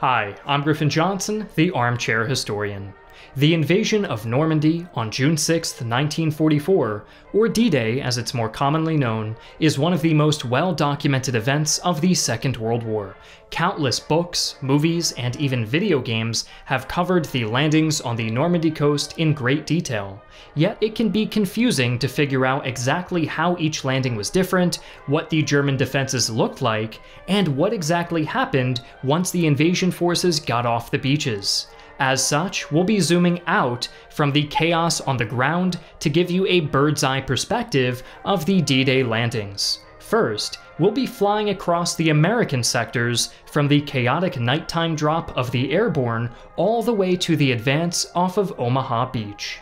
Hi, I'm Griffin Johnson, the Armchair Historian. The invasion of Normandy on June 6, 1944, or D-Day as it's more commonly known, is one of the most well-documented events of the Second World War. Countless books, movies, and even video games have covered the landings on the Normandy coast in great detail. Yet it can be confusing to figure out exactly how each landing was different, what the German defenses looked like, and what exactly happened once the invasion forces got off the beaches. As such, we'll be zooming out from the chaos on the ground to give you a bird's-eye perspective of the D-Day landings. First, we'll be flying across the American sectors from the chaotic nighttime drop of the Airborne all the way to the advance off of Omaha Beach.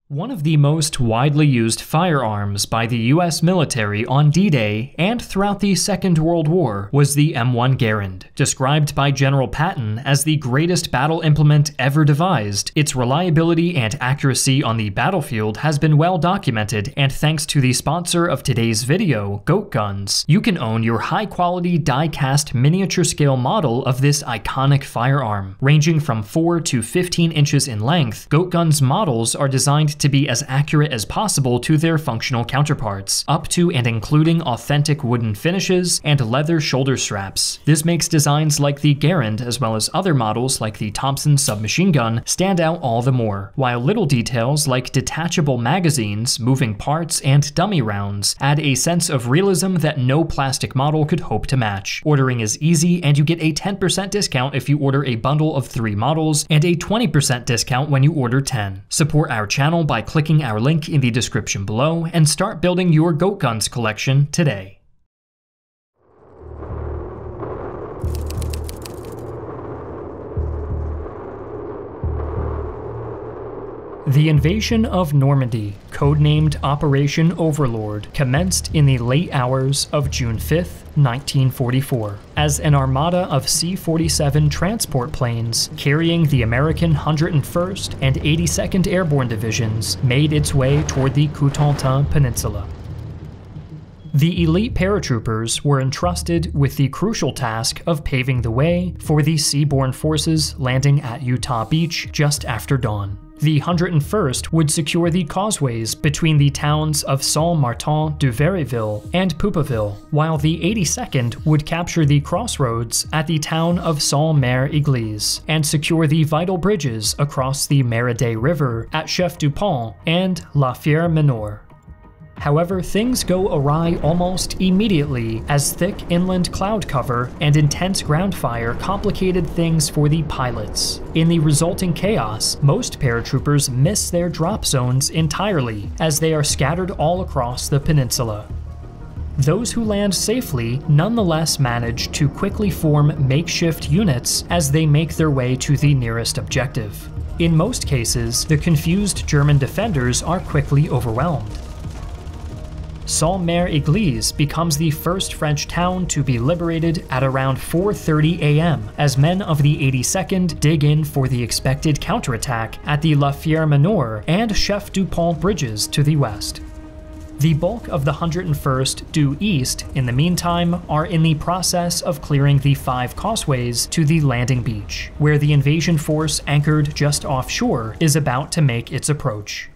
One of the most widely used firearms by the US military on D-Day and throughout the Second World War was the M1 Garand. Described by General Patton as the greatest battle implement ever devised, its reliability and accuracy on the battlefield has been well documented, and thanks to the sponsor of today's video, Goat Guns, you can own your high-quality die-cast miniature-scale model of this iconic firearm. Ranging from 4 to 15 inches in length, Goat Guns models are designed to be as accurate as possible to their functional counterparts, up to and including authentic wooden finishes and leather shoulder straps. This makes designs like the Garand, as well as other models like the Thompson submachine gun, stand out all the more, while little details like detachable magazines, moving parts, and dummy rounds add a sense of realism that no plastic model could hope to match. Ordering is easy, and you get a 10% discount if you order a bundle of 3 models, and a 20% discount when you order 10. Support our channel by clicking our link in the description below and start building your Goat Guns collection today. The invasion of Normandy, codenamed Operation Overlord, commenced in the late hours of June 5, 1944, as an armada of C-47 transport planes carrying the American 101st and 82nd Airborne Divisions made its way toward the Cotentin Peninsula. The elite paratroopers were entrusted with the crucial task of paving the way for the seaborne forces landing at Utah Beach just after dawn. The 101st would secure the causeways between the towns of Saint-Martin-du-Verreville and Poupeville, while the 82nd would capture the crossroads at the town of Saint-Mère-Église and secure the vital bridges across the Mérida River at Chef du Pont and La Fère-Menor. However, things go awry almost immediately as thick inland cloud cover and intense ground fire complicated things for the pilots. In the resulting chaos, most paratroopers miss their drop zones entirely as they are scattered all across the peninsula. Those who land safely nonetheless manage to quickly form makeshift units as they make their way to the nearest objective. In most cases, the confused German defenders are quickly overwhelmed. Saint-Mère-Église becomes the first French town to be liberated at around 4:30 a.m. as men of the 82nd dig in for the expected counterattack at the La Fère-Menor and Chef du Pont bridges to the west. The bulk of the 101st due east, in the meantime, are in the process of clearing the 5 causeways to the landing beach, where the invasion force anchored just offshore is about to make its approach.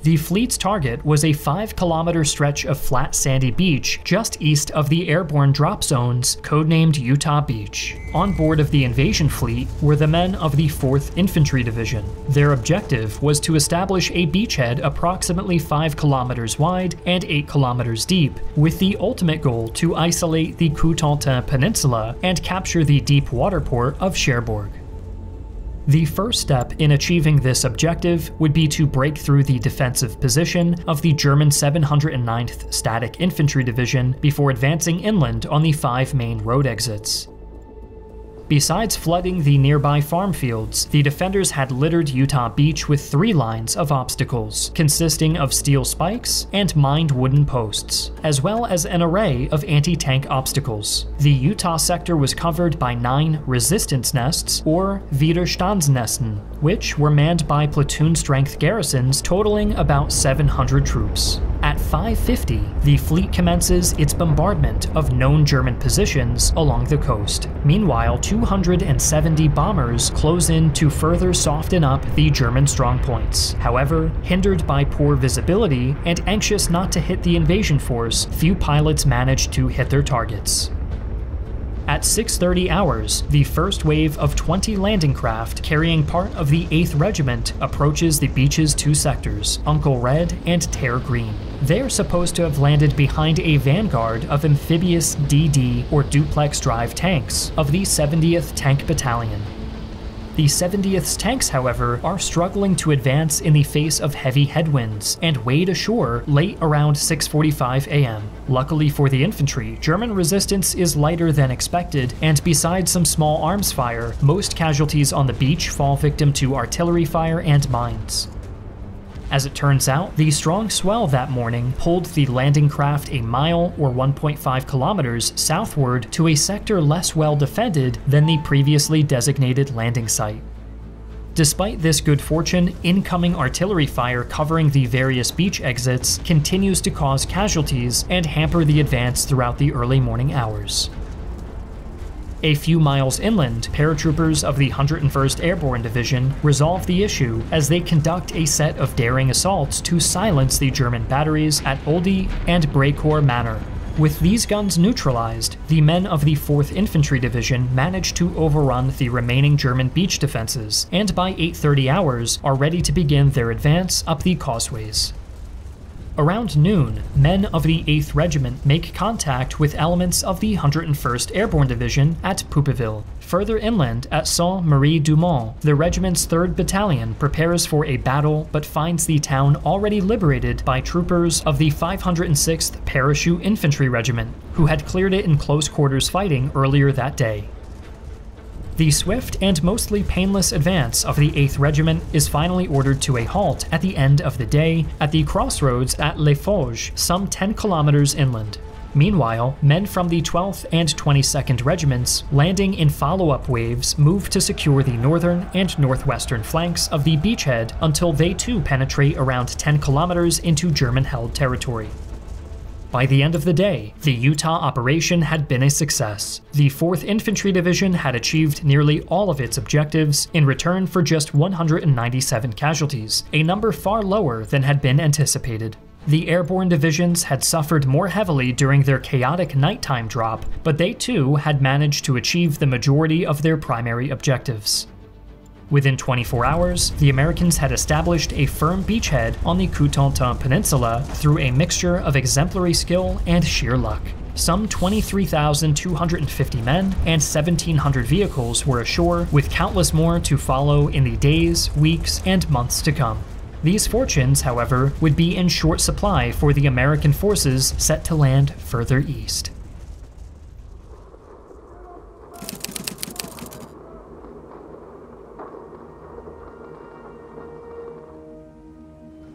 The fleet's target was a 5-kilometer stretch of flat sandy beach just east of the airborne drop zones, codenamed Utah Beach. On board of the invasion fleet were the men of the 4th Infantry Division. Their objective was to establish a beachhead approximately 5 kilometers wide and 8 kilometers deep, with the ultimate goal to isolate the Cotentin Peninsula and capture the deep water port of Cherbourg. The first step in achieving this objective would be to break through the defensive position of the German 709th Static Infantry Division before advancing inland on the 5 main road exits. Besides flooding the nearby farm fields, the defenders had littered Utah Beach with 3 lines of obstacles, consisting of steel spikes and mined wooden posts, as well as an array of anti-tank obstacles. The Utah sector was covered by 9 resistance nests, or Widerstandsnesten, which were manned by platoon-strength garrisons totaling about 700 troops. At 5:50, the fleet commences its bombardment of known German positions along the coast. Meanwhile, 270 bombers close in to further soften up the German strongpoints. However, hindered by poor visibility and anxious not to hit the invasion force, few pilots managed to hit their targets. At 6:30 hours, the first wave of 20 landing craft carrying part of the 8th Regiment approaches the beach's 2 sectors, Uncle Red and Tear Green. They are supposed to have landed behind a vanguard of Amphibious DD or duplex drive tanks of the 70th Tank Battalion. The 70th's tanks, however, are struggling to advance in the face of heavy headwinds and wade ashore late around 6:45 a.m. Luckily for the infantry, German resistance is lighter than expected, and besides some small arms fire, most casualties on the beach fall victim to artillery fire and mines. As it turns out, the strong swell that morning pulled the landing craft a mile or 1.5 kilometers southward to a sector less well defended than the previously designated landing site. Despite this good fortune, incoming artillery fire covering the various beach exits continues to cause casualties and hamper the advance throughout the early morning hours. A few miles inland, paratroopers of the 101st Airborne Division resolve the issue as they conduct a set of daring assaults to silence the German batteries at Oldie and Brecourt Manor. With these guns neutralized, the men of the 4th Infantry Division manage to overrun the remaining German beach defenses, and by 8:30 hours are ready to begin their advance up the causeways. Around noon, men of the 8th Regiment make contact with elements of the 101st Airborne Division at Poupeville. Further inland at Saint-Marie-du-Mont, the regiment's 3rd Battalion prepares for a battle but finds the town already liberated by troopers of the 506th Parachute Infantry Regiment, who had cleared it in close quarters fighting earlier that day. The swift and mostly painless advance of the 8th Regiment is finally ordered to a halt at the end of the day at the crossroads at Les Fauges, some 10 kilometers inland. Meanwhile, men from the 12th and 22nd Regiments, landing in follow-up waves, move to secure the northern and northwestern flanks of the beachhead until they too penetrate around 10 kilometers into German-held territory. By the end of the day, the Utah operation had been a success. The 4th Infantry Division had achieved nearly all of its objectives in return for just 197 casualties, a number far lower than had been anticipated. The airborne divisions had suffered more heavily during their chaotic nighttime drop, but they too had managed to achieve the majority of their primary objectives. Within 24 hours, the Americans had established a firm beachhead on the Cotentin Peninsula through a mixture of exemplary skill and sheer luck. Some 23,250 men and 1,700 vehicles were ashore, with countless more to follow in the days, weeks, and months to come. These fortunes, however, would be in short supply for the American forces set to land further east.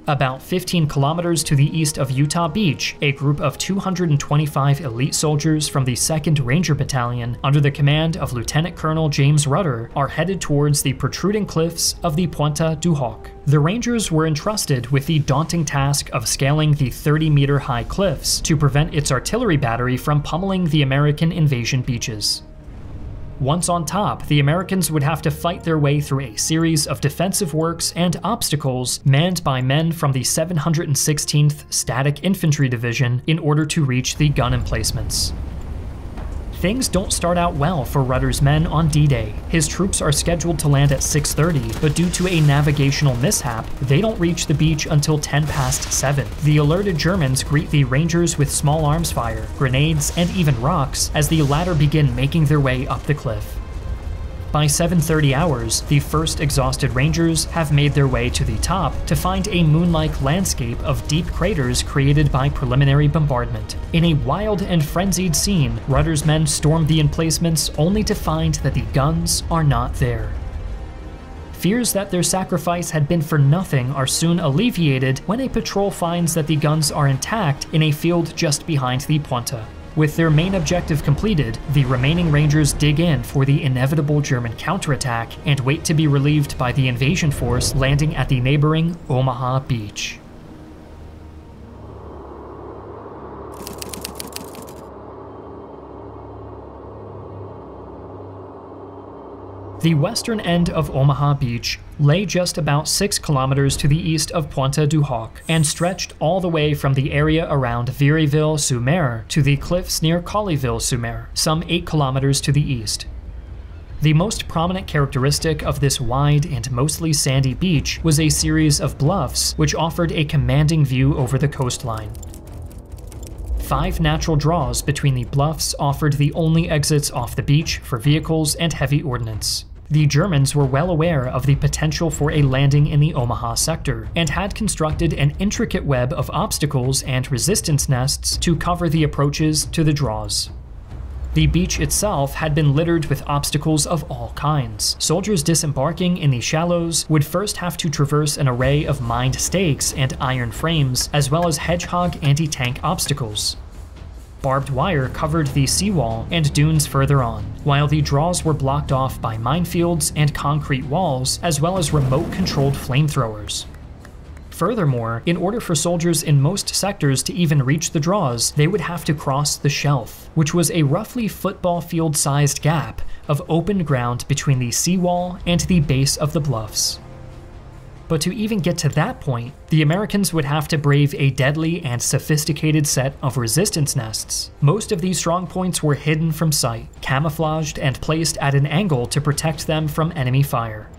About 15 kilometers to the east of Utah Beach, a group of 225 elite soldiers from the 2nd Ranger Battalion, under the command of Lieutenant Colonel James Rudder, are headed towards the protruding cliffs of the Pointe du Hoc. The Rangers were entrusted with the daunting task of scaling the 30-meter-high cliffs to prevent its artillery battery from pummeling the American invasion beaches. Once on top, the Americans would have to fight their way through a series of defensive works and obstacles manned by men from the 716th Static Infantry Division in order to reach the gun emplacements. Things don't start out well for Rudder's men on D-Day. His troops are scheduled to land at 6:30, but due to a navigational mishap, they don't reach the beach until 10 past 7. The alerted Germans greet the Rangers with small arms fire, grenades, and even rocks as the latter begin making their way up the cliff. By 7:30 hours, the first exhausted Rangers have made their way to the top to find a moon-like landscape of deep craters created by preliminary bombardment. In a wild and frenzied scene, Rudder's men storm the emplacements only to find that the guns are not there. Fears that their sacrifice had been for nothing are soon alleviated when a patrol finds that the guns are intact in a field just behind the Puente. With their main objective completed, the remaining Rangers dig in for the inevitable German counterattack and wait to be relieved by the invasion force landing at the neighboring Omaha Beach. The western end of Omaha Beach lay just about 6 kilometers to the east of Pointe du Hoc and stretched all the way from the area around Vieryville-sur-Mer to the cliffs near Colleyville-sur-Mer, some 8 kilometers to the east. The most prominent characteristic of this wide and mostly sandy beach was a series of bluffs which offered a commanding view over the coastline. 5 natural draws between the bluffs offered the only exits off the beach for vehicles and heavy ordnance. The Germans were well aware of the potential for a landing in the Omaha sector, and had constructed an intricate web of obstacles and resistance nests to cover the approaches to the draws. The beach itself had been littered with obstacles of all kinds. Soldiers disembarking in the shallows would first have to traverse an array of mined stakes and iron frames, as well as hedgehog anti-tank obstacles. Barbed wire covered the seawall and dunes further on, while the draws were blocked off by minefields and concrete walls, as well as remote-controlled flamethrowers. Furthermore, in order for soldiers in most sectors to even reach the draws, they would have to cross the shelf, which was a roughly football field-sized gap of open ground between the seawall and the base of the bluffs. But to even get to that point, the Americans would have to brave a deadly and sophisticated set of resistance nests. Most of these strongpoints were hidden from sight, camouflaged and placed at an angle to protect them from enemy fire.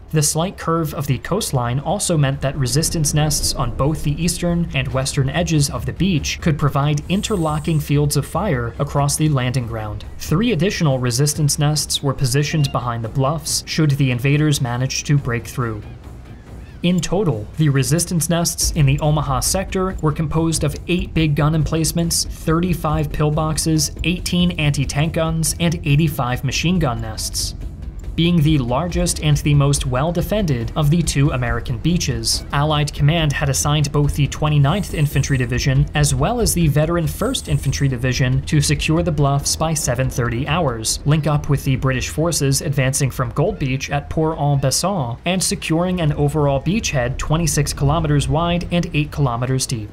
The slight curve of the coastline also meant that resistance nests on both the eastern and western edges of the beach could provide interlocking fields of fire across the landing ground. 3 additional resistance nests were positioned behind the bluffs should the invaders manage to break through. In total, the resistance nests in the Omaha sector were composed of 8 big gun emplacements, 35 pillboxes, 18 anti-tank guns, and 85 machine gun nests. Being the largest and the most well-defended of the 2 American beaches, Allied Command had assigned both the 29th Infantry Division as well as the veteran 1st Infantry Division to secure the bluffs by 7:30 hours, link up with the British forces advancing from Gold Beach at Port-en-Besson, and securing an overall beachhead 26 kilometers wide and 8 kilometers deep.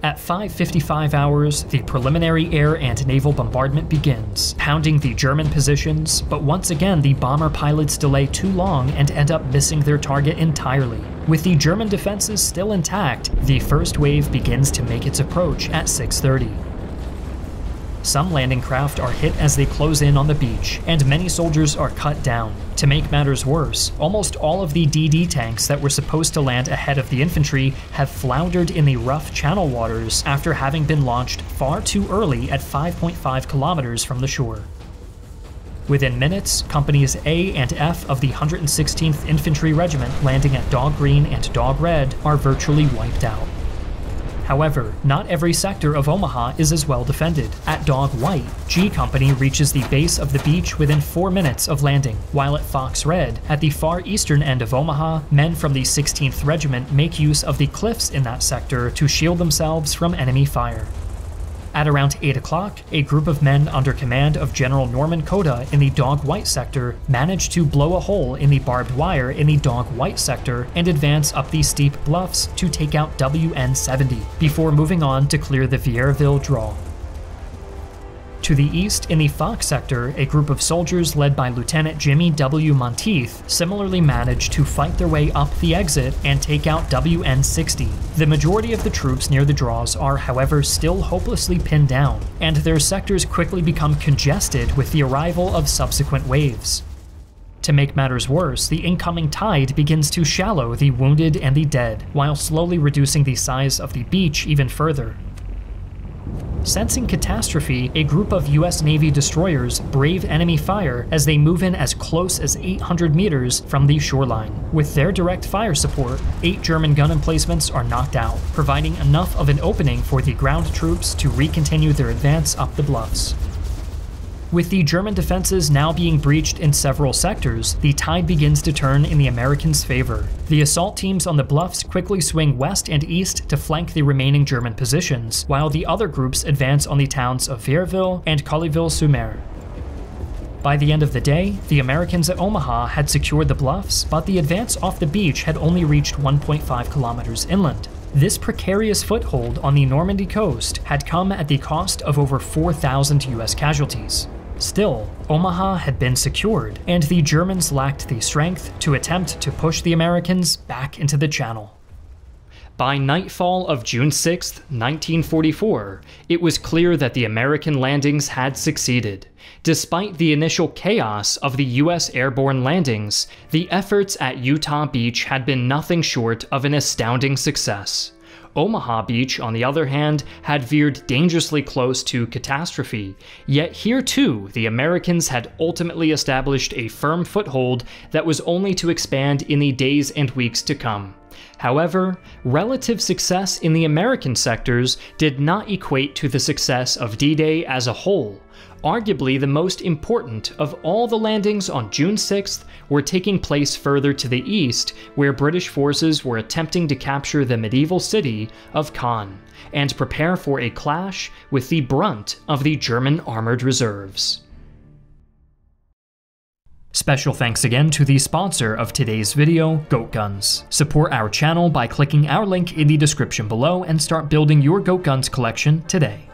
At 5:55 hours, the preliminary air and naval bombardment begins, pounding the German positions, but once again the bomber pilots delay too long and end up missing their target entirely. With the German defenses still intact, the first wave begins to make its approach at 6:30. Some landing craft are hit as they close in on the beach, and many soldiers are cut down. To make matters worse, almost all of the DD tanks that were supposed to land ahead of the infantry have floundered in the rough channel waters after having been launched far too early at 5.5 kilometers from the shore. Within minutes, Companies A and F of the 116th Infantry Regiment landing at Dog Green and Dog Red are virtually wiped out. However, not every sector of Omaha is as well defended. At Dog White, G Company reaches the base of the beach within 4 minutes of landing, while at Fox Red, at the far eastern end of Omaha, men from the 16th Regiment make use of the cliffs in that sector to shield themselves from enemy fire. At around 8 o'clock, a group of men under command of General Norman Cota in the Dog White sector manage to blow a hole in the barbed wire in the Dog White sector and advance up the steep bluffs to take out WN-70, before moving on to clear the Vieryville draw. To the east, in the Fox sector, a group of soldiers led by Lieutenant Jimmy W. Monteith similarly managed to fight their way up the exit and take out WN-60. The majority of the troops near the draws are, however, still hopelessly pinned down, and their sectors quickly become congested with the arrival of subsequent waves. To make matters worse, the incoming tide begins to shallow the wounded and the dead, while slowly reducing the size of the beach even further. Sensing catastrophe, a group of US Navy destroyers brave enemy fire as they move in as close as 800 meters from the shoreline. With their direct fire support, 8 German gun emplacements are knocked out, providing enough of an opening for the ground troops to recontinue their advance up the bluffs. With the German defenses now being breached in several sectors, the tide begins to turn in the Americans' favor. The assault teams on the bluffs quickly swing west and east to flank the remaining German positions, while the other groups advance on the towns of Vierville and Colleyville-sur-Mer. By the end of the day, the Americans at Omaha had secured the bluffs, but the advance off the beach had only reached 1.5 kilometers inland. This precarious foothold on the Normandy coast had come at the cost of over 4,000 US casualties. Still, Omaha had been secured, and the Germans lacked the strength to attempt to push the Americans back into the channel. By nightfall of June 6, 1944, it was clear that the American landings had succeeded. Despite the initial chaos of the US airborne landings, the efforts at Utah Beach had been nothing short of an astounding success. Omaha Beach, on the other hand, had veered dangerously close to catastrophe, yet here too the Americans had ultimately established a firm foothold that was only to expand in the days and weeks to come. However, relative success in the American sectors did not equate to the success of D-Day as a whole. Arguably the most important of all the landings on June 6th were taking place further to the east, where British forces were attempting to capture the medieval city of Caen, and prepare for a clash with the brunt of the German armored reserves. Special thanks again to the sponsor of today's video, Goat Guns. Support our channel by clicking our link in the description below and start building your Goat Guns collection today.